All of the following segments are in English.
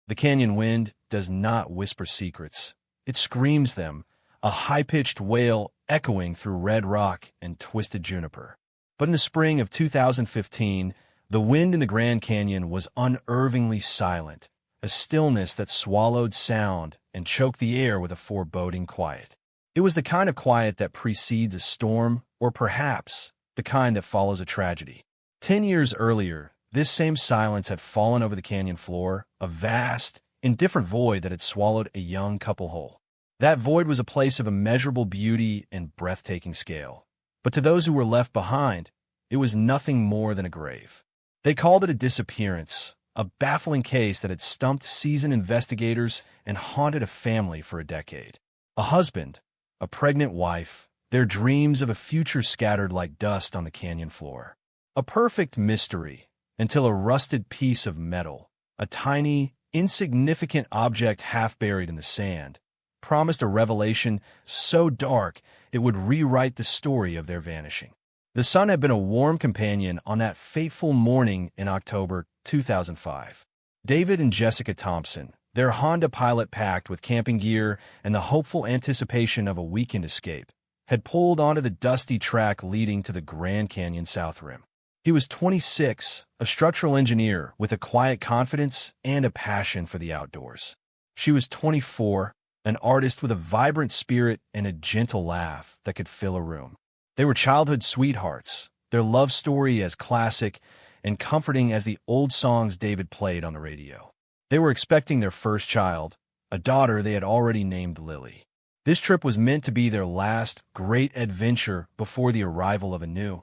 The canyon wind does not whisper secrets. It screams them, a high-pitched wail echoing through red rock and twisted juniper. But in the spring of 2015, the wind in the Grand Canyon was unnervingly silent, a stillness that swallowed sound and choked the air with a foreboding quiet. It was the kind of quiet that precedes a storm, or perhaps the kind that follows a tragedy. 10 years earlier, this same silence had fallen over the canyon floor, a vast, indifferent void that had swallowed a young couple whole. That void was a place of immeasurable beauty and breathtaking scale. But to those who were left behind, it was nothing more than a grave. They called it a disappearance, a baffling case that had stumped seasoned investigators and haunted a family for a decade. A husband, a pregnant wife, their dreams of a future scattered like dust on the canyon floor. A perfect mystery, until a rusted piece of metal, a tiny, insignificant object half buried in the sand, promised a revelation so dark it would rewrite the story of their vanishing. The sun had been a warm companion on that fateful morning in October 2005. David and Jessica Thompson, their Honda Pilot packed with camping gear and the hopeful anticipation of a weekend escape, had pulled onto the dusty track leading to the Grand Canyon South Rim. He was 26, a structural engineer with a quiet confidence and a passion for the outdoors. She was 24, an artist with a vibrant spirit and a gentle laugh that could fill a room. They were childhood sweethearts, their love story as classic and comforting as the old songs David played on the radio. They were expecting their first child, a daughter they had already named Lily. This trip was meant to be their last great adventure before the arrival of a new,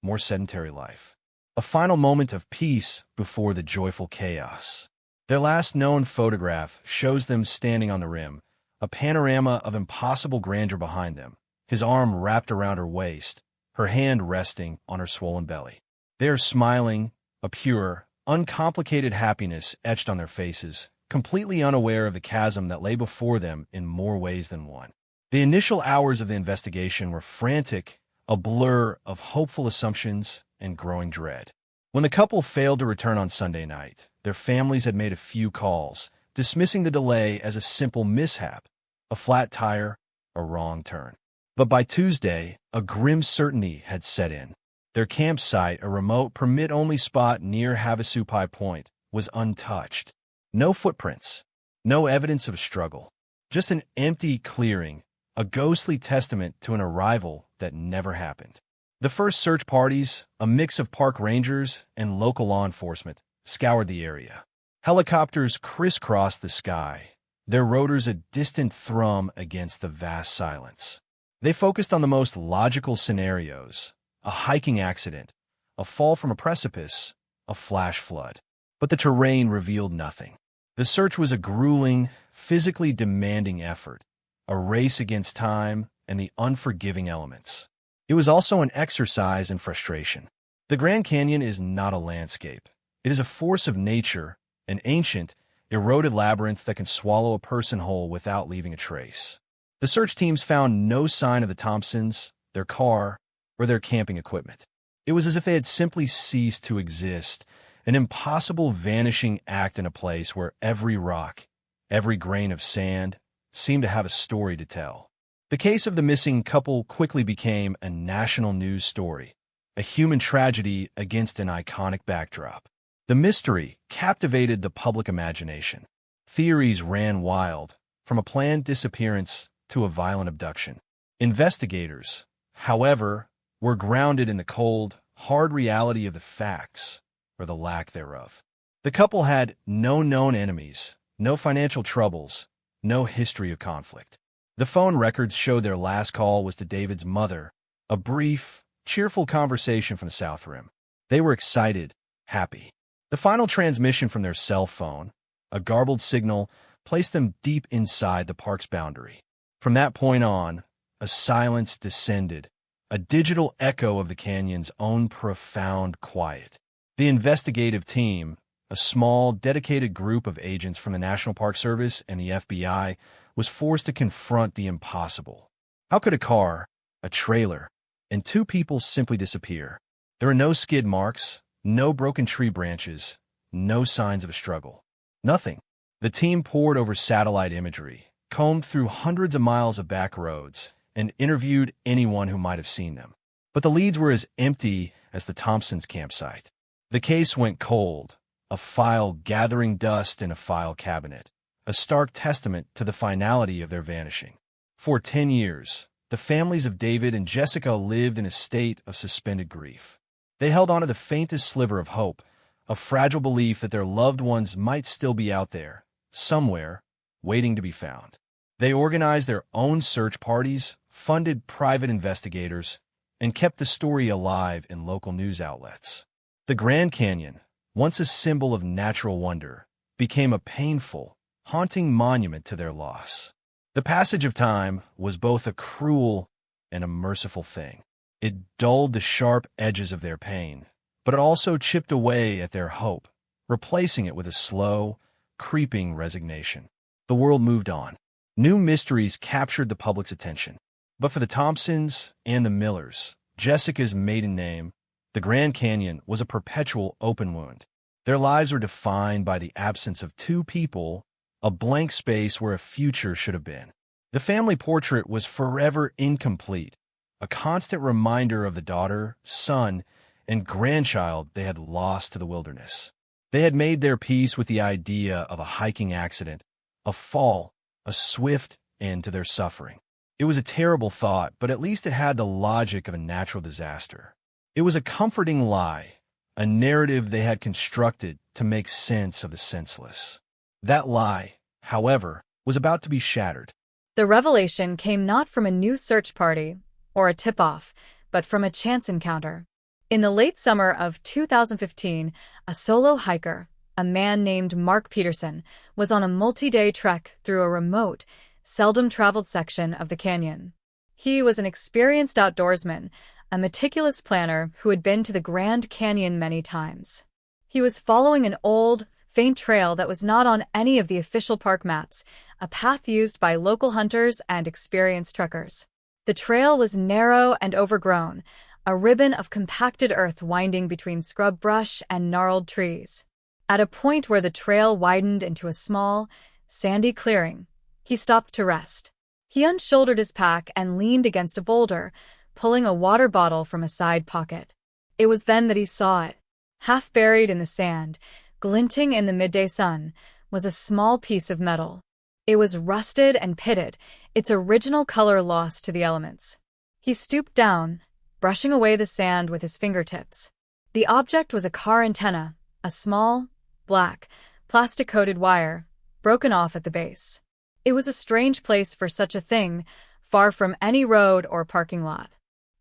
more sedentary life. A final moment of peace before the joyful chaos. Their last known photograph shows them standing on the rim, a panorama of impossible grandeur behind them, his arm wrapped around her waist, her hand resting on her swollen belly. They are smiling, a pure, uncomplicated happiness etched on their faces, completely unaware of the chasm that lay before them in more ways than one. The initial hours of the investigation were frantic, a blur of hopeful assumptions and growing dread. When the couple failed to return on Sunday night, their families had made a few calls, dismissing the delay as a simple mishap, a flat tire, a wrong turn. But by Tuesday, a grim certainty had set in. Their campsite, a remote, permit-only spot near Havasupai Point, was untouched. No footprints, no evidence of struggle, just an empty clearing, a ghostly testament to an arrival that never happened. The first search parties, a mix of park rangers and local law enforcement, scoured the area. Helicopters crisscrossed the sky, their rotors a distant thrum against the vast silence. They focused on the most logical scenarios, a hiking accident, a fall from a precipice, a flash flood. But the terrain revealed nothing. The search was a grueling, physically demanding effort, a race against time and the unforgiving elements. It was also an exercise in frustration. The Grand Canyon is not a landscape. It is a force of nature, an ancient, eroded labyrinth that can swallow a person whole without leaving a trace. The search teams found no sign of the Thompsons, their car, or their camping equipment. It was as if they had simply ceased to exist, an impossible vanishing act in a place where every rock, every grain of sand, seemed to have a story to tell. The case of the missing couple quickly became a national news story, a human tragedy against an iconic backdrop. The mystery captivated the public imagination. Theories ran wild, from a planned disappearance to a violent abduction. Investigators, however, were grounded in the cold, hard reality of the facts, or the lack thereof. The couple had no known enemies, no financial troubles, no history of conflict. The phone records showed their last call was to David's mother, a brief, cheerful conversation from the South Rim. They were excited, happy. The final transmission from their cell phone, a garbled signal, placed them deep inside the park's boundary. From that point on, a silence descended, a digital echo of the canyon's own profound quiet. The investigative team, a small, dedicated group of agents from the National Park Service and the FBI, was forced to confront the impossible. How could a car, a trailer, and two people simply disappear? There are no skid marks, no broken tree branches, no signs of a struggle. Nothing. The team pored over satellite imagery, combed through hundreds of miles of back roads, and interviewed anyone who might have seen them. But the leads were as empty as the Thompsons' campsite. The case went cold, a file gathering dust in a file cabinet, a stark testament to the finality of their vanishing. For 10 years, the families of David and Jessica lived in a state of suspended grief. They held on to the faintest sliver of hope, a fragile belief that their loved ones might still be out there, somewhere, waiting to be found. They organized their own search parties, funded private investigators, and kept the story alive in local news outlets. The Grand Canyon, once a symbol of natural wonder, became a painful, haunting monument to their loss. The passage of time was both a cruel and a merciful thing. It dulled the sharp edges of their pain, but it also chipped away at their hope, replacing it with a slow, creeping resignation. The world moved on. New mysteries captured the public's attention. But for the Thompsons and the Millers, Jessica's maiden name, the Grand Canyon, was a perpetual open wound. Their lives were defined by the absence of two people, a blank space where a future should have been. The family portrait was forever incomplete, a constant reminder of the daughter, son, and grandchild they had lost to the wilderness. They had made their peace with the idea of a hiking accident, a fall, a swift end to their suffering. It was a terrible thought, but at least it had the logic of a natural disaster. It was a comforting lie, a narrative they had constructed to make sense of the senseless. That lie, however, was about to be shattered. The revelation came not from a new search party or a tip-off, but from a chance encounter. In the late summer of 2015, a solo hiker, a man named Mark Peterson, was on a multi-day trek through a remote, seldom-traveled section of the canyon. He was an experienced outdoorsman, a meticulous planner who had been to the Grand Canyon many times. He was following an old, faint trail that was not on any of the official park maps, a path used by local hunters and experienced trekkers. The trail was narrow and overgrown, a ribbon of compacted earth winding between scrub brush and gnarled trees. At a point where the trail widened into a small, sandy clearing, he stopped to rest. He unshouldered his pack and leaned against a boulder, pulling a water bottle from a side pocket. It was then that he saw it. Half buried in the sand, glinting in the midday sun, was a small piece of metal. It was rusted and pitted, its original color lost to the elements. He stooped down, brushing away the sand with his fingertips. The object was a car antenna, a small, black, plastic-coated wire, broken off at the base. It was a strange place for such a thing, far from any road or parking lot.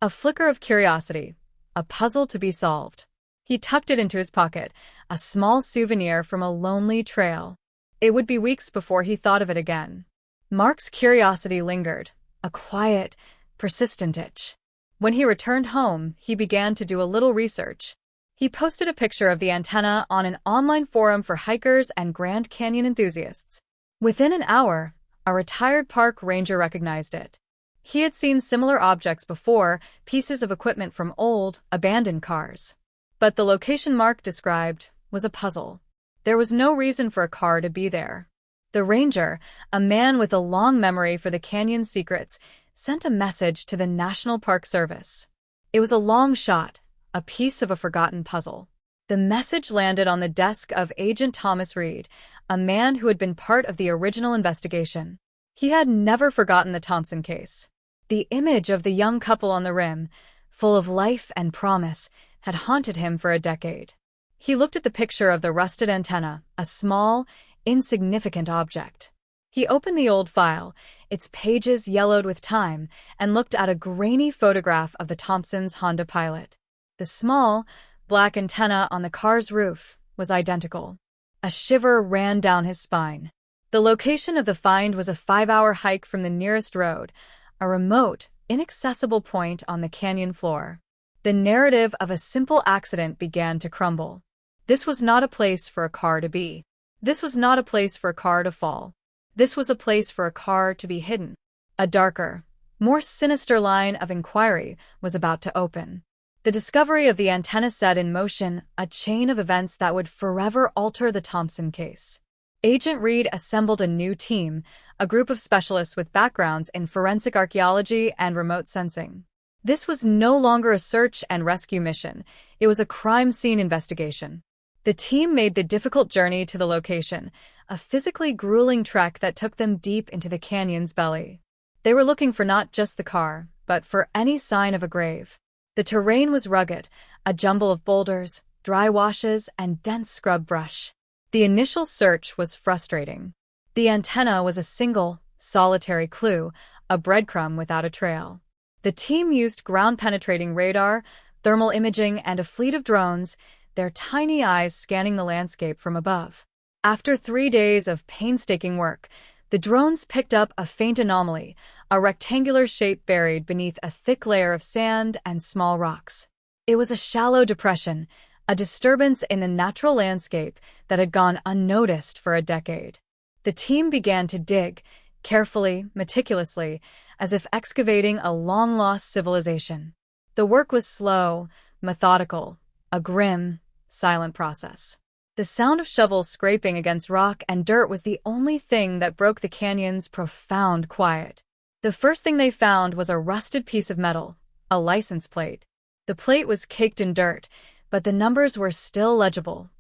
A flicker of curiosity, a puzzle to be solved. He tucked it into his pocket, a small souvenir from a lonely trail. It would be weeks before he thought of it again. Mark's curiosity lingered, a quiet, persistent itch. When he returned home, he began to do a little research. He posted a picture of the antenna on an online forum for hikers and Grand Canyon enthusiasts. Within an hour, a retired park ranger recognized it. He had seen similar objects before, pieces of equipment from old, abandoned cars. But the location Mark described was a puzzle. There was no reason for a car to be there. The ranger, a man with a long memory for the canyon's secrets, sent a message to the National Park Service. It was a long shot, a piece of a forgotten puzzle. The message landed on the desk of Agent Thomas Reed, a man who had been part of the original investigation. He had never forgotten the Thompson case. The image of the young couple on the rim, full of life and promise, had haunted him for a decade. He looked at the picture of the rusted antenna, a small, insignificant object. He opened the old file, its pages yellowed with time, and looked at a grainy photograph of the Thompsons' Honda Pilot. The small, black antenna on the car's roof was identical. A shiver ran down his spine. The location of the find was a 5-hour hike from the nearest road, a remote, inaccessible point on the canyon floor. The narrative of a simple accident began to crumble. This was not a place for a car to be. This was not a place for a car to fall. This was a place for a car to be hidden. A darker, more sinister line of inquiry was about to open. The discovery of the antenna set in motion a chain of events that would forever alter the Thompson case. Agent Reed assembled a new team, a group of specialists with backgrounds in forensic archaeology and remote sensing. This was no longer a search and rescue mission, it was a crime scene investigation. The team made the difficult journey to the location, a physically grueling trek that took them deep into the canyon's belly. They were looking for not just the car, but for any sign of a grave. The terrain was rugged, a jumble of boulders, dry washes, and dense scrub brush. The initial search was frustrating. The antenna was a single, solitary clue, a breadcrumb without a trail. The team used ground-penetrating radar, thermal imaging, and a fleet of drones, their tiny eyes scanning the landscape from above. After 3 days of painstaking work, the drones picked up a faint anomaly, a rectangular shape buried beneath a thick layer of sand and small rocks. It was a shallow depression, a disturbance in the natural landscape that had gone unnoticed for a decade. The team began to dig, carefully, meticulously, as if excavating a long-lost civilization. The work was slow, methodical, a grim, silent process. The sound of shovels scraping against rock and dirt was the only thing that broke the canyon's profound quiet. The first thing they found was a rusted piece of metal, a license plate. The plate was caked in dirt, but the numbers were still legible.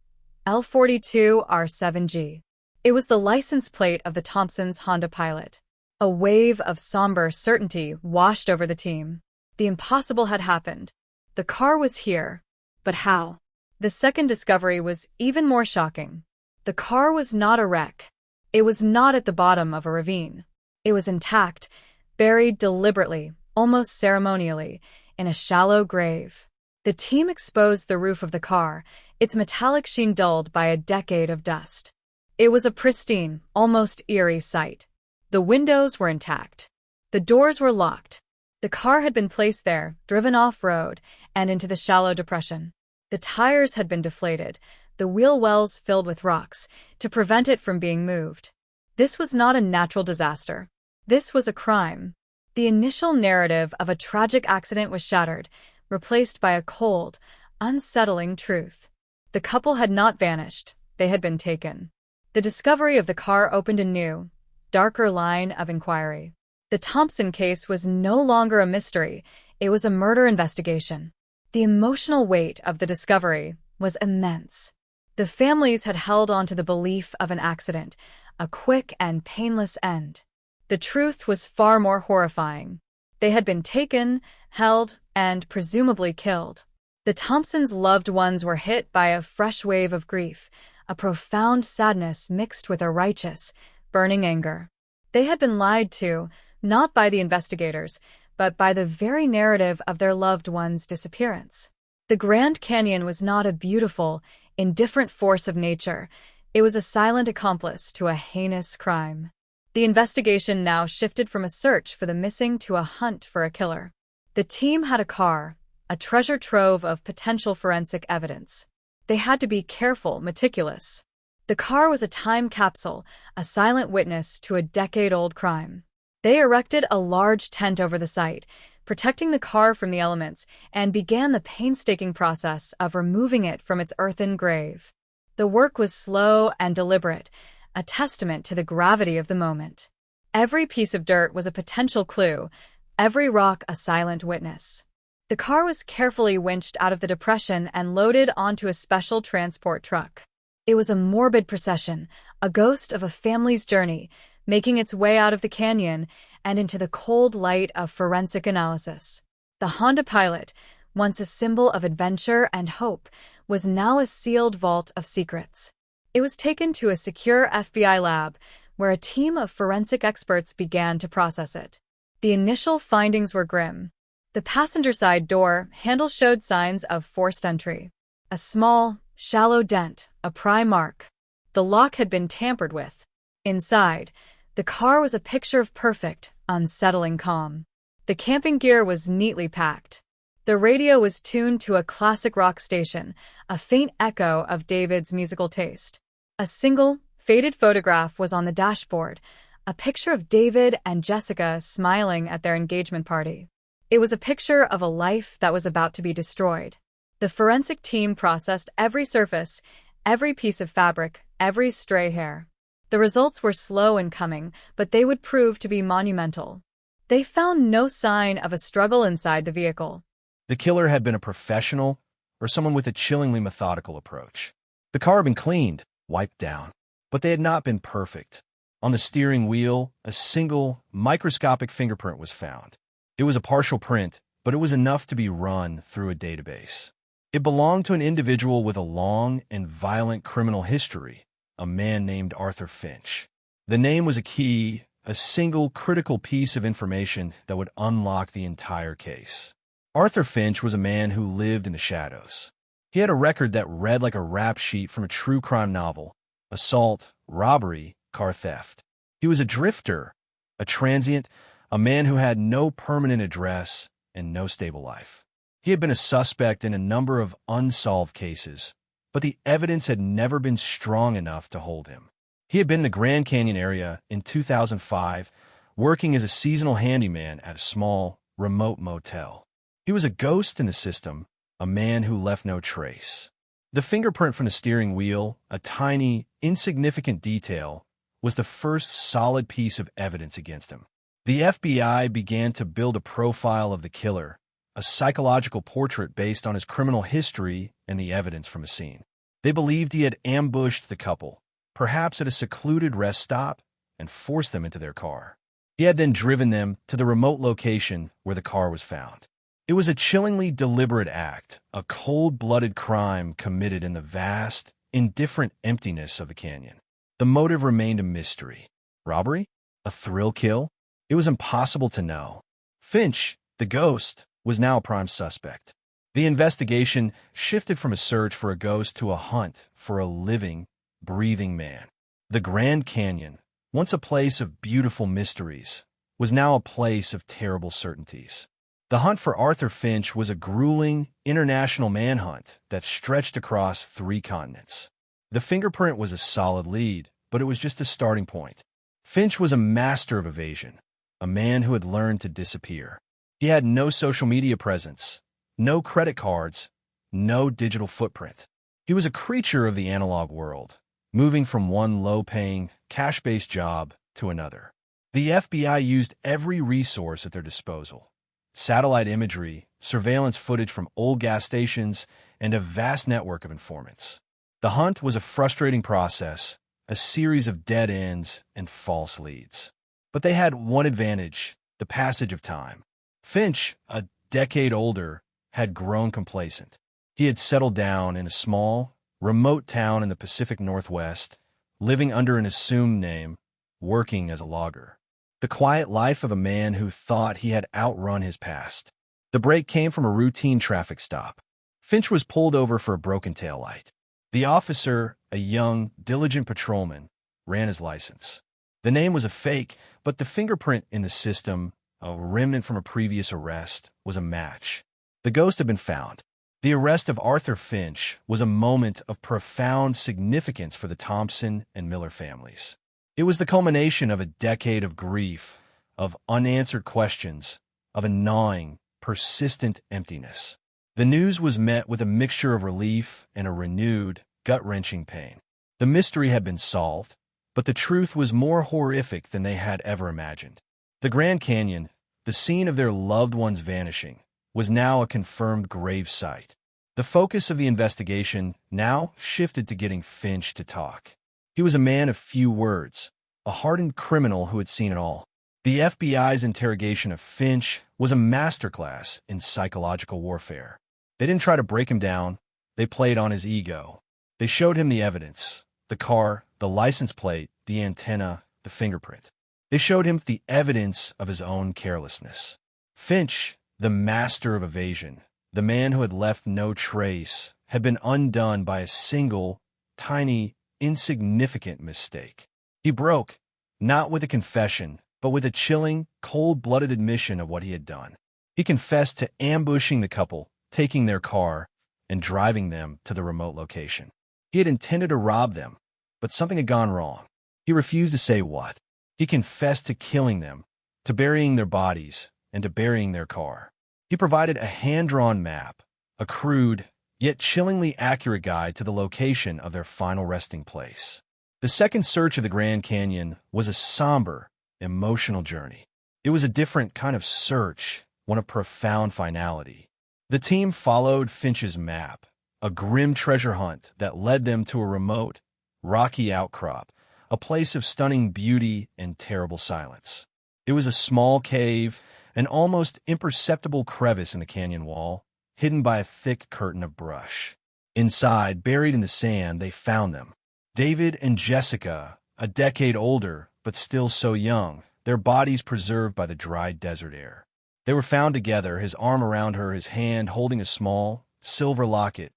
L42R7G. It was the license plate of the Thompsons' Honda Pilot. A wave of somber certainty washed over the team. The impossible had happened. The car was here. But how? The second discovery was even more shocking. The car was not a wreck. It was not at the bottom of a ravine. It was intact, buried deliberately, almost ceremonially, in a shallow grave. The team exposed the roof of the car, its metallic sheen dulled by a decade of dust. It was a pristine, almost eerie sight. The windows were intact. The doors were locked. The car had been placed there, driven off-road, and into the shallow depression. The tires had been deflated, the wheel wells filled with rocks, to prevent it from being moved. This was not a natural disaster. This was a crime. The initial narrative of a tragic accident was shattered, replaced by a cold, unsettling truth. The couple had not vanished, they had been taken. The discovery of the car opened a new, darker line of inquiry. The Thompson case was no longer a mystery, it was a murder investigation. The emotional weight of the discovery was immense. The families had held on to the belief of an accident, a quick and painless end. The truth was far more horrifying. They had been taken, held, and presumably killed. The Thompsons' loved ones were hit by a fresh wave of grief, a profound sadness mixed with a righteous, burning anger. They had been lied to, not by the investigators, but by the very narrative of their loved one's disappearance. The Grand Canyon was not a beautiful, indifferent force of nature. It was a silent accomplice to a heinous crime. The investigation now shifted from a search for the missing to a hunt for a killer. The team had a car, a treasure trove of potential forensic evidence. They had to be careful, meticulous. The car was a time capsule, a silent witness to a decade-old crime. They erected a large tent over the site, protecting the car from the elements, and began the painstaking process of removing it from its earthen grave. The work was slow and deliberate, a testament to the gravity of the moment. Every piece of dirt was a potential clue, every rock a silent witness. The car was carefully winched out of the depression and loaded onto a special transport truck. It was a morbid procession, a ghost of a family's journey, making its way out of the canyon and into the cold light of forensic analysis. The Honda Pilot, once a symbol of adventure and hope, was now a sealed vault of secrets. It was taken to a secure FBI lab, where a team of forensic experts began to process it. The initial findings were grim. The passenger side door handle showed signs of forced entry. A small, shallow dent, a pry mark. The lock had been tampered with. Inside, the car was a picture of perfect, unsettling calm. The camping gear was neatly packed. The radio was tuned to a classic rock station, a faint echo of David's musical taste. A single, faded photograph was on the dashboard, a picture of David and Jessica smiling at their engagement party. It was a picture of a life that was about to be destroyed. The forensic team processed every surface, every piece of fabric, every stray hair. The results were slow in coming, but they would prove to be monumental. They found no sign of a struggle inside the vehicle. The killer had been a professional or someone with a chillingly methodical approach. The car had been cleaned, wiped down, but they had not been perfect. On the steering wheel, a single, microscopic fingerprint was found. It was a partial print, but it was enough to be run through a database. It belonged to an individual with a long and violent criminal history, a man named Arthur Finch. The name was a key, a single critical piece of information that would unlock the entire case. Arthur Finch was a man who lived in the shadows. He had a record that read like a rap sheet from a true crime novel: assault, robbery, car theft. He was a drifter, a transient, a man who had no permanent address and no stable life. He had been a suspect in a number of unsolved cases, but the evidence had never been strong enough to hold him. He had been in the Grand Canyon area in 2005, working as a seasonal handyman at a small, remote motel. He was a ghost in the system, a man who left no trace. The fingerprint from the steering wheel, a tiny, insignificant detail, was the first solid piece of evidence against him. The FBI began to build a profile of the killer, a psychological portrait based on his criminal history and the evidence from the scene. They believed he had ambushed the couple, perhaps at a secluded rest stop, and forced them into their car. He had then driven them to the remote location where the car was found. It was a chillingly deliberate act, a cold-blooded crime committed in the vast, indifferent emptiness of the canyon. The motive remained a mystery. Robbery? A thrill kill? It was impossible to know. Finch, the ghost, was now a prime suspect. The investigation shifted from a search for a ghost to a hunt for a living, breathing man. The Grand Canyon, once a place of beautiful mysteries, was now a place of terrible certainties. The hunt for Arthur Finch was a grueling, international manhunt that stretched across 3 continents. The fingerprint was a solid lead, but it was just a starting point. Finch was a master of evasion, a man who had learned to disappear. He had no social media presence, no credit cards, no digital footprint. He was a creature of the analog world, moving from one low-paying, cash-based job to another. The FBI used every resource at their disposal: satellite imagery, surveillance footage from old gas stations, and a vast network of informants. The hunt was a frustrating process, a series of dead ends and false leads. But they had one advantage: the passage of time. Finch, a decade older, had grown complacent. He had settled down in a small, remote town in the Pacific Northwest, living under an assumed name, working as a logger. The quiet life of a man who thought he had outrun his past. The break came from a routine traffic stop. Finch was pulled over for a broken taillight. The officer, a young, diligent patrolman, ran his license. The name was a fake, but the fingerprint in the system, a remnant from a previous arrest, was a match. The ghost had been found. The arrest of Arthur Finch was a moment of profound significance for the Thompson and Miller families. It was the culmination of a decade of grief, of unanswered questions, of a gnawing, persistent emptiness. The news was met with a mixture of relief and a renewed, gut-wrenching pain. The mystery had been solved, but the truth was more horrific than they had ever imagined. The Grand Canyon, the scene of their loved ones vanishing, was now a confirmed grave site. The focus of the investigation now shifted to getting Finch to talk. He was a man of few words, a hardened criminal who had seen it all. The FBI's interrogation of Finch was a masterclass in psychological warfare. They didn't try to break him down. They played on his ego. They showed him the evidence: the car, the license plate, the antenna, the fingerprint. They showed him the evidence of his own carelessness. Finch, the master of evasion, the man who had left no trace, had been undone by a single, tiny, insignificant mistake. He broke, not with a confession, but with a chilling, cold-blooded admission of what he had done. He confessed to ambushing the couple, taking their car, and driving them to the remote location. He had intended to rob them, but something had gone wrong. He refused to say what. He confessed to killing them, to burying their bodies, and to burying their car. He provided a hand-drawn map, a crude, yet chillingly accurate guide to the location of their final resting place. The second search of the Grand Canyon was a somber, emotional journey. It was a different kind of search, one of profound finality. The team followed Finch's map, a grim treasure hunt that led them to a remote, rocky outcrop, a place of stunning beauty and terrible silence. It was a small cave, an almost imperceptible crevice in the canyon wall, hidden by a thick curtain of brush. Inside, buried in the sand, they found them. David and Jessica, a decade older, but still so young, their bodies preserved by the dry desert air. They were found together, his arm around her, his hand holding a small, silver locket,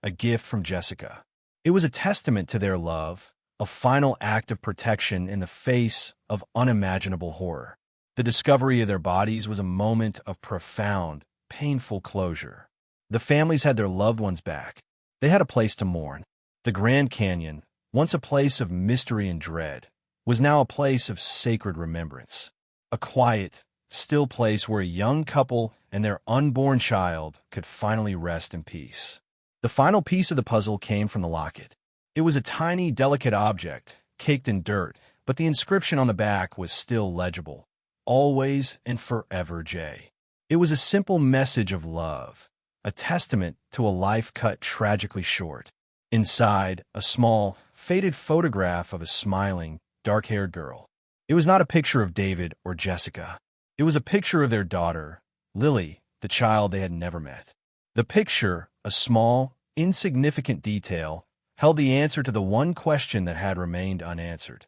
a gift from Jessica. It was a testament to their love, a final act of protection in the face of unimaginable horror. The discovery of their bodies was a moment of profound, painful closure. The families had their loved ones back. They had a place to mourn. The Grand Canyon, once a place of mystery and dread, was now a place of sacred remembrance. A quiet, still place where a young couple and their unborn child could finally rest in peace. The final piece of the puzzle came from the locket. It was a tiny, delicate object, caked in dirt, but the inscription on the back was still legible. Always and forever, Jay. It was a simple message of love, a testament to a life cut tragically short. Inside, a small, faded photograph of a smiling, dark-haired girl. It was not a picture of David or Jessica. It was a picture of their daughter, Lily, the child they had never met. The picture, a small, insignificant detail, held the answer to the one question that had remained unanswered.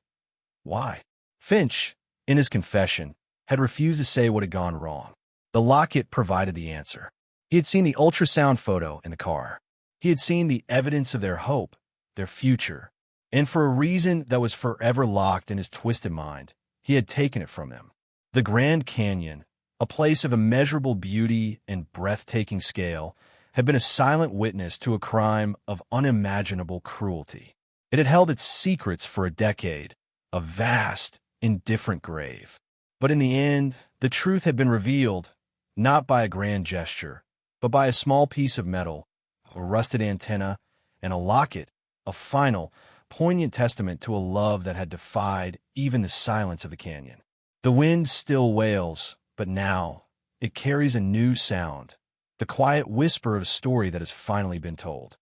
Why? Finch, in his confession, had refused to say what had gone wrong. The locket provided the answer. He had seen the ultrasound photo in the car. He had seen the evidence of their hope, their future, and for a reason that was forever locked in his twisted mind, he had taken it from them. The Grand Canyon, a place of immeasurable beauty and breathtaking scale, had been a silent witness to a crime of unimaginable cruelty. It had held its secrets for a decade, a vast, indifferent grave. But in the end, the truth had been revealed, not by a grand gesture, but by a small piece of metal, a rusted antenna, and a locket, a final, poignant testament to a love that had defied even the silence of the canyon. The wind still wails, but now it carries a new sound, the quiet whisper of a story that has finally been told.